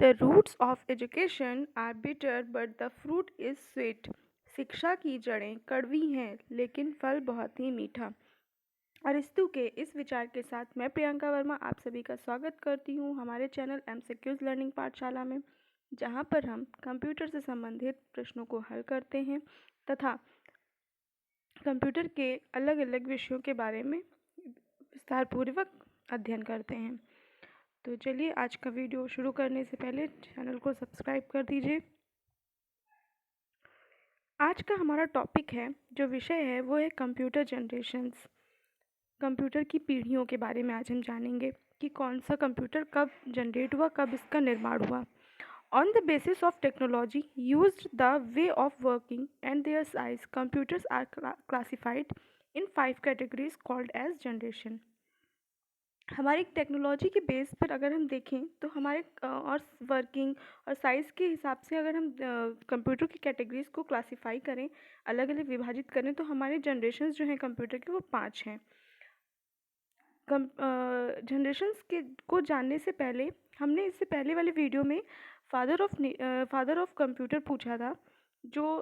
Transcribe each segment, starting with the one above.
The roots of education are bitter but the fruit is sweet. शिक्षा की जड़ें कड़वी हैं लेकिन फल बहुत ही मीठा। अरिस्तु के इस विचार के साथ मैं प्रियंका वर्मा आप सभी का स्वागत करती हूँ हमारे चैनल एमसीक्यूज लर्निंग पाठशाला में, जहाँ पर हम कंप्यूटर से संबंधित प्रश्नों को हल करते हैं तथा कंप्यूटर के अलग अलग विषयों के बारे में विस्तारपूर्वक अध्ययन करते हैं। तो चलिए आज का वीडियो शुरू करने से पहले चैनल को सब्सक्राइब कर दीजिए। आज का हमारा टॉपिक है, जो विषय है वो है कंप्यूटर जनरेशन्स। कंप्यूटर की पीढ़ियों के बारे में आज हम जानेंगे कि कौन सा कंप्यूटर कब जनरेट हुआ, कब इसका निर्माण हुआ। On the basis of technology used the way of working and their size computers are classified in 5 categories called as generation. हमारी टेक्नोलॉजी के बेस पर अगर हम देखें तो हमारे और वर्किंग और साइज़ के हिसाब से अगर हम कंप्यूटर की कैटेगरीज को क्लासिफाई करें, अलग अलग विभाजित करें, तो हमारे जनरेशन्स जो हैं कंप्यूटर के वो 5 हैं। जनरेशन्स के को जानने से पहले हमने इससे पहले वाले वीडियो में फादर ऑफ कंप्यूटर पूछा था, जो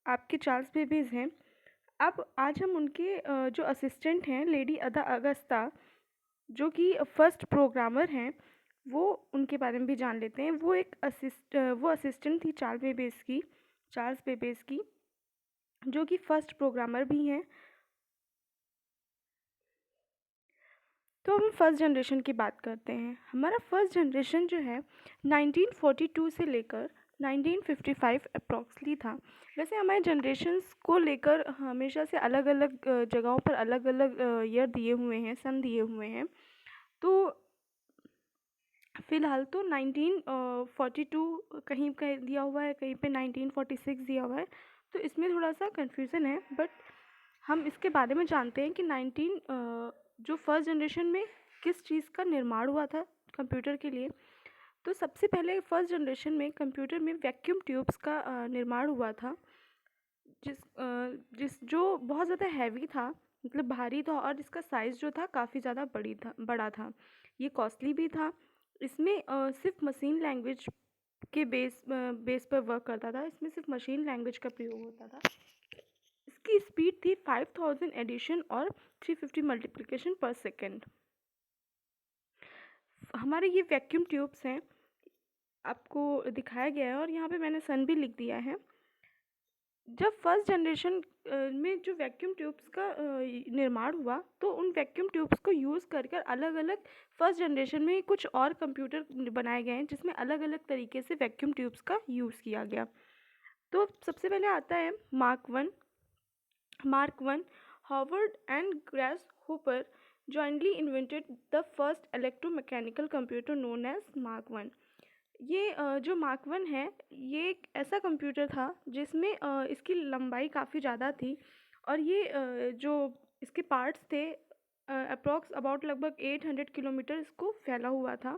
आपके चार्ल्स बेबेज हैं। अब आज हम उनके जो असिस्टेंट हैं लेडी अदा अगस्ता, जो कि फर्स्ट प्रोग्रामर हैं, वो उनके बारे में भी जान लेते हैं। वो असिस्टेंट थी चार्ल्स बेबेज की, जो कि फर्स्ट प्रोग्रामर भी हैं। तो हम फर्स्ट जनरेशन की बात करते हैं। हमारा फर्स्ट जनरेशन जो है 1942 से लेकर 1955 अप्रॉक्सली था। वैसे हमारे जनरेशन्स को लेकर हमेशा से अलग अलग जगहों पर अलग अलग ईयर दिए हुए हैं, सन दिए हुए हैं। तो फ़िलहाल तो 1942 कहीं कहीं दिया हुआ है, कहीं पे 1946 दिया हुआ है, तो इसमें थोड़ा सा कन्फ्यूज़न है। बट हम इसके बारे में जानते हैं कि जो फर्स्ट जनरेशन में किस चीज़ का निर्माण हुआ था कंप्यूटर के लिए। तो सबसे पहले फर्स्ट जनरेशन में कंप्यूटर में वैक्यूम ट्यूब्स का निर्माण हुआ था, जो बहुत ज़्यादा हैवी था, मतलब भारी था, और इसका साइज़ जो था काफ़ी ज़्यादा बड़ा था। ये कॉस्टली भी था। इसमें सिर्फ मशीन लैंग्वेज के बेस पर वर्क करता था। इसमें सिर्फ मशीन लैंग्वेज का प्रयोग होता था। इसकी स्पीड थी 5000 एडिशन और 350 मल्टीप्लिकेशन पर सेकेंड। हमारे ये वैक्यूम ट्यूब्स हैं, आपको दिखाया गया है और यहाँ पे मैंने सन भी लिख दिया है। जब फर्स्ट जनरेशन में जो वैक्यूम ट्यूब्स का निर्माण हुआ, तो उन वैक्यूम ट्यूब्स को यूज़ कर अलग अलग फर्स्ट जनरेशन में कुछ और कंप्यूटर बनाए गए हैं, जिसमें अलग अलग तरीके से वैक्यूम ट्यूब्स का यूज़ किया गया। तो सबसे पहले आता है Mark one. Howard and Grace Hopper jointly invented the first electromechanical computer known as Mark one. ये जो मार्क वन है, ये एक ऐसा कंप्यूटर था जिसमें इसकी लंबाई काफ़ी ज़्यादा थी, और ये जो इसके पार्ट्स थे अप्रॉक्स अबाउट लगभग 800 किलोमीटर इसको फैला हुआ था।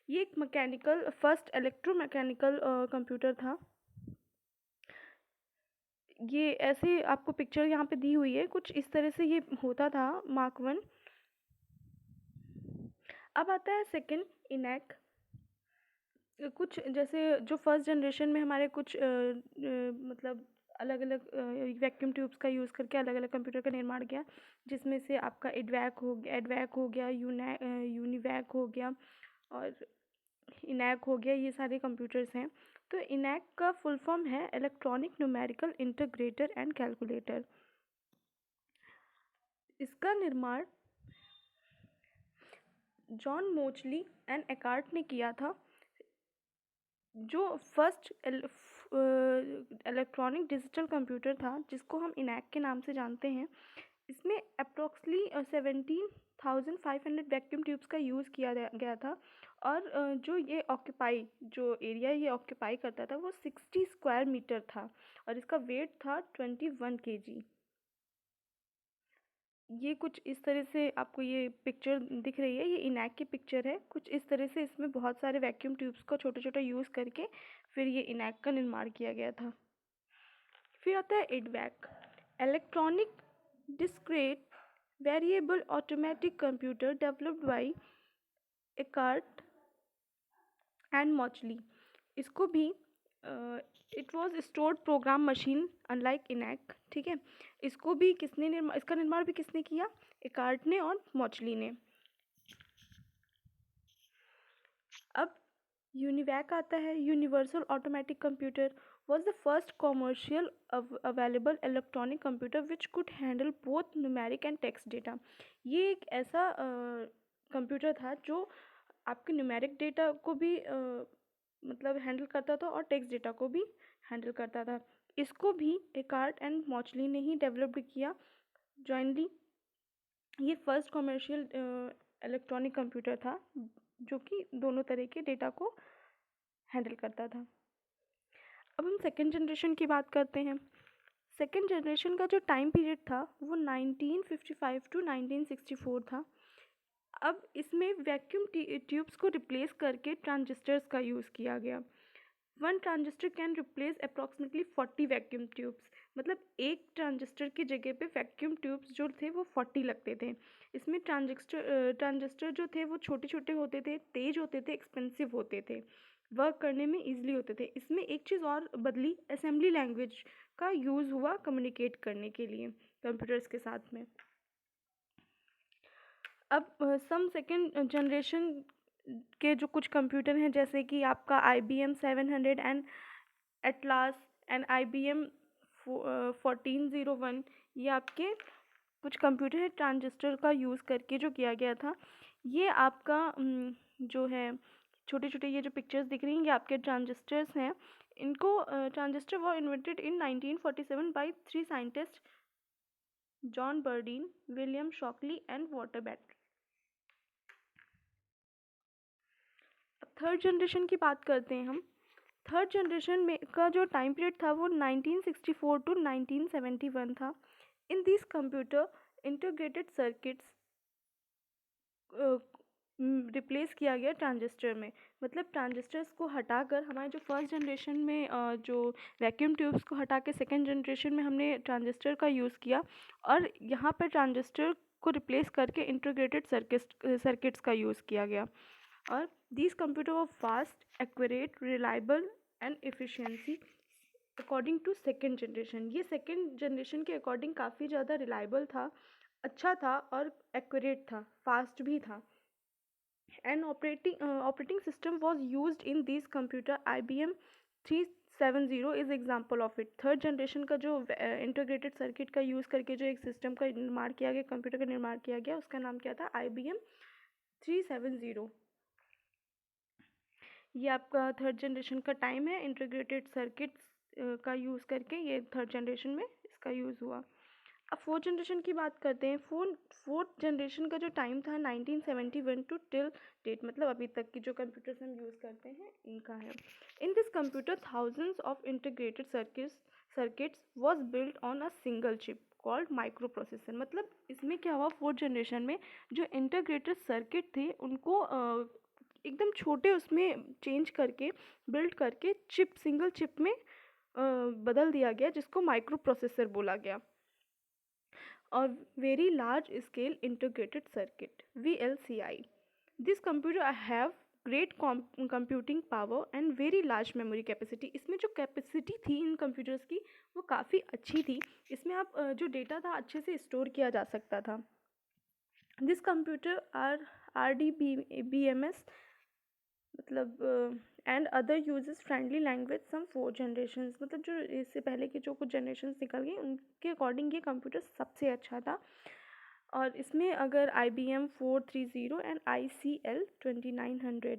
ये एक फर्स्ट इलेक्ट्रोमैकेनिकल कंप्यूटर था। ये ऐसे आपको पिक्चर यहाँ पे दी हुई है, कुछ इस तरह से ये होता था मार्क वन। अब आता है सेकंड इनैक। कुछ जैसे जो फर्स्ट जनरेशन में हमारे कुछ मतलब अलग अलग वैक्यूम ट्यूब्स का यूज़ करके अलग अलग कंप्यूटर का निर्माण किया, जिसमें से आपका एडवैक हो गया, यूनिवैक हो गया और इनैक हो गया। ये सारे कंप्यूटर्स हैं। तो इनैक का फुल फॉर्म है electronic numerical integrator and calculator. इसका निर्माण जॉन मोचली एंड एकार्ट ने किया था। जो फर्स्ट इलेक्ट्रॉनिक डिजिटल कंप्यूटर था, जिसको हम इनैक के नाम से जानते हैं, इसमें अप्रॉक्सली 17,500 वैक्यूम ट्यूब्स का यूज़ किया गया था। और जो एरिया ये ऑक्यूपाई करता था वो 60 स्क्वायर मीटर था, और इसका वेट था 21 kg। ये कुछ इस तरह से आपको ये पिक्चर दिख रही है, ये इनैक की पिक्चर है। कुछ इस तरह से इसमें बहुत सारे वैक्यूम ट्यूब्स को छोटा छोटा यूज़ करके फिर ये इनैक का निर्माण किया गया था। फिर आता है EDVAC, electronic discrete variable automatic computer developed by Eckert and Mauchly, इसको भी it was stored program machine unlike ENIAC, ठीक है। इसको भी इसका निर्माण भी किसने किया? एकार्ट ने और मॉचली ने। अब यूनिवैक आता है, universal automatic computer was the first commercial available electronic computer which could handle both numeric and text data। ये एक ऐसा कंप्यूटर था जो आपके न्यूमेरिक डेटा को भी मतलब हैंडल करता था और टेक्स्ट डेटा को भी हैंडल करता था। इसको भी एकार्ट एंड मॉचली ने ही डेवलप्ड किया जॉइनली। ये फर्स्ट कमर्शियल इलेक्ट्रॉनिक कंप्यूटर था जो कि दोनों तरह के डेटा को हैंडल करता था। अब हम सेकेंड जनरेशन की बात करते हैं। सेकेंड जनरेशन का जो टाइम पीरियड था वो 1955 टू 1964 था। अब इसमें वैक्यूम ट्यूब्स को रिप्लेस करके ट्रांजिस्टर्स का यूज़ किया गया। One transistor can replace approximately 40 vacuum tubes, मतलब एक ट्रांजिस्टर की जगह पे वैक्यूम ट्यूब्स जो थे वो 40 लगते थे। इसमें ट्रांजिस्टर जो थे वो छोटे छोटे होते थे, तेज होते थे, एक्सपेंसिव होते थे, वर्क करने में ईजिली होते थे। इसमें एक चीज़ और बदली, असेंबली लैंग्वेज का यूज़ हुआ कम्युनिकेट करने के लिए कंप्यूटर्स के साथ में। अब सम सेकेंड जनरेशन के जो कुछ कंप्यूटर हैं जैसे कि आपका IBM 700 and atlas and IBM 1401, ये आपके कुछ कंप्यूटर है ट्रांजिस्टर का यूज़ करके जो किया गया था। ये आपका जो है छोटे छोटे ये जो पिक्चर्स दिख रही हैं ये आपके ट्रांजिस्टर्स हैं। इनको ट्रांजिस्टर वो invented in 1947 by 3 scientist, John Bardeen, William Shockley and Walter Brattain. अब थर्ड जनरेशन की बात करते हैं हम। थर्ड जनरेशन में का जो टाइम पीरियड था वो 1964 टू 1971 था। In this computer integrated circuits replace किया गया ट्रांजिस्टर में। मतलब ट्रांजिस्टर्स को हटाकर हमारे जो फर्स्ट जनरेशन में जो वैक्यूम ट्यूब्स को हटा के सेकेंड जनरेशन में हमने ट्रांजिस्टर का यूज़ किया और यहाँ पर ट्रांजिस्टर को रिप्लेस करके इंटीग्रेटेड सर्किट्स का यूज़ किया गया। और these computer were fast, accurate, reliable and efficiency according to second generation। ये सेकेंड जनरेशन के अकॉर्डिंग काफ़ी ज़्यादा रिलायबल था, अच्छा था और एक्यूरेट था, फास्ट भी था। And operating system was used in this computer. IBM 370 is example of it. Third generation का जो इंटीग्रेटेड सर्किट का यूज़ करके जो एक सिस्टम का निर्माण किया गया, कंप्यूटर का निर्माण किया गया, उसका नाम क्या था? IBM 370। ये आपका थर्ड जनरेशन का टाइम है। इंटीग्रेटेड सर्किट्स का यूज़ करके ये थर्ड जनरेशन में इसका यूज़ हुआ। अब फोर्थ जनरेशन की बात करते हैं। फोर्थ जनरेशन का जो टाइम था 1971 टू टिल डेट, मतलब अभी तक की जो कंप्यूटर्स हम यूज़ करते हैं इनका है। In this computer thousands of integrated circuits was built on a single chip called micro processor. मतलब इसमें क्या हुआ, फोर्थ जनरेशन में जो इंटीग्रेटेड सर्किट थे उनको एकदम छोटे उसमें चेंज करके बिल्ड करके सिंगल चिप में बदल दिया गया, जिसको माइक्रो प्रोसेसर बोला गया। और very large scale integrated circuit VLCI। This computer have great computing power and very large memory capacity. इसमें जो कैपेसिटी थी इन कंप्यूटर्स की वो काफ़ी अच्छी थी। इसमें आप जो डेटा था अच्छे से स्टोर किया जा सकता था। दिस कंप्यूटर आर RDBMS, मतलब and other uses friendly language some 4 generations. मतलब जो इससे पहले के जो कुछ जनरेशन्स निकल गई उनके अकॉर्डिंग ये कंप्यूटर सबसे अच्छा था। और इसमें अगर IBM 430 and ICL 2900।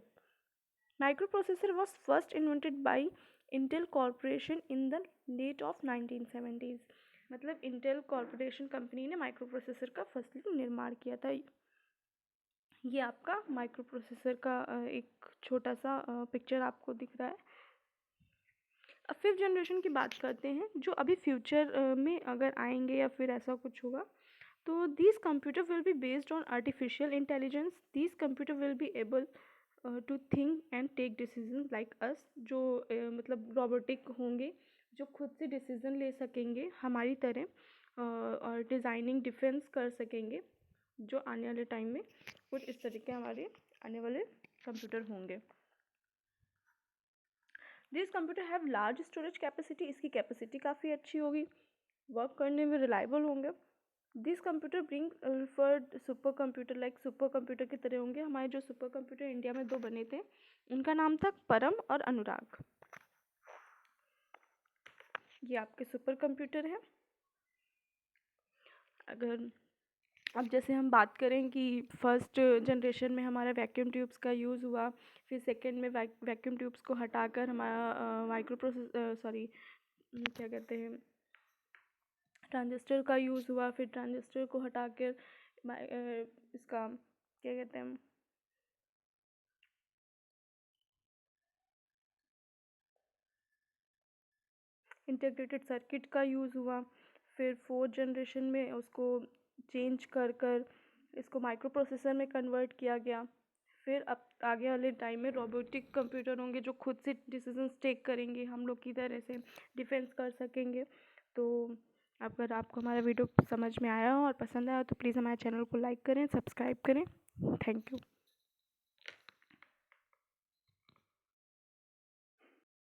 Micro processor was first invented by Intel corporation in the late of 1970s। मतलब इंटेल कॉरपोरेशन कंपनी ने माइक्रो प्रोसेसर का फर्स्टली निर्माण किया था। ये आपका माइक्रो प्रोसेसर का एक छोटा सा पिक्चर आपको दिख रहा है। अब फिफ्थ जनरेशन की बात करते हैं जो अभी फ्यूचर में अगर आएंगे या फिर ऐसा कुछ होगा। तो this computer will be based on artificial intelligence. This computer will be able to think and take decision like us. जो मतलब रोबोटिक होंगे, जो खुद से डिसीजन ले सकेंगे हमारी तरह, और डिज़ाइनिंग डिफेंस कर सकेंगे। जो आने वाले टाइम में कुछ इस तरीके हमारे आने वाले कंप्यूटर होंगे। This computer have large storage capacity, इसकी कैपेसिटी काफ़ी अच्छी होगी, वर्क करने में रिलायबल होंगे। This computer bring referred super computer, like super computer की तरह होंगे। हमारे जो सुपर कंप्यूटर इंडिया में 2 बने थे उनका नाम था परम और अनुराग। ये आपके सुपर कंप्यूटर है। अगर अब जैसे हम बात करें कि फर्स्ट जनरेशन में हमारा वैक्यूम ट्यूब्स का यूज़ हुआ, फिर सेकेंड में वैक्यूम ट्यूब्स को हटाकर हमारा माइक्रो प्रोसेस सॉरी क्या कहते हैं ट्रांजिस्टर का यूज़ हुआ, फिर ट्रांजिस्टर को हटाकर इसका क्या कहते हैं इंटीग्रेटेड सर्किट का यूज़ हुआ, फिर फोर्थ जनरेशन में उसको चेंज कर कर इसको माइक्रो प्रोसेसर में कन्वर्ट किया गया। फिर अब आगे वाले टाइम में रोबोटिक कंप्यूटर होंगे जो खुद से डिसीजंस टेक करेंगे, हम लोग की तरह से डिफेंस कर सकेंगे। तो अगर आपको हमारा वीडियो समझ में आया हो और पसंद आया हो तो प्लीज़ हमारे चैनल को लाइक करें, सब्सक्राइब करें। Thank you.